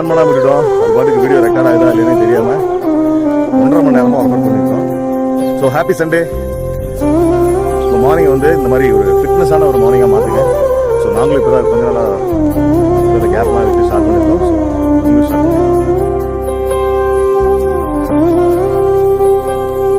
On பண்ணாமல் விட்டுட்டோம். அது பாட்டுக்கு வீடியோ ரெக்கார்ட் ஆகுதா இல்லைன்னு தெரியாமல் 1.5 மணி நேரமாக ஒர்க் பண்ணியிருக்கோம். So happy Sunday. இப்போ மார்னிங் வந்து இந்த மாதிரி ஒரு ஃபிட்னஸான ஒரு மார்னிங்காக மாற்றுங்க. ஸோ நாங்களும் இப்போ தான் கொஞ்ச நாளாக கேப்லாம் விட்டு ஸ்டார்ட் பண்ணியிருக்கோம். ஸோ நீங்களும் ஸ்டார்ட் பண்ணுங்க.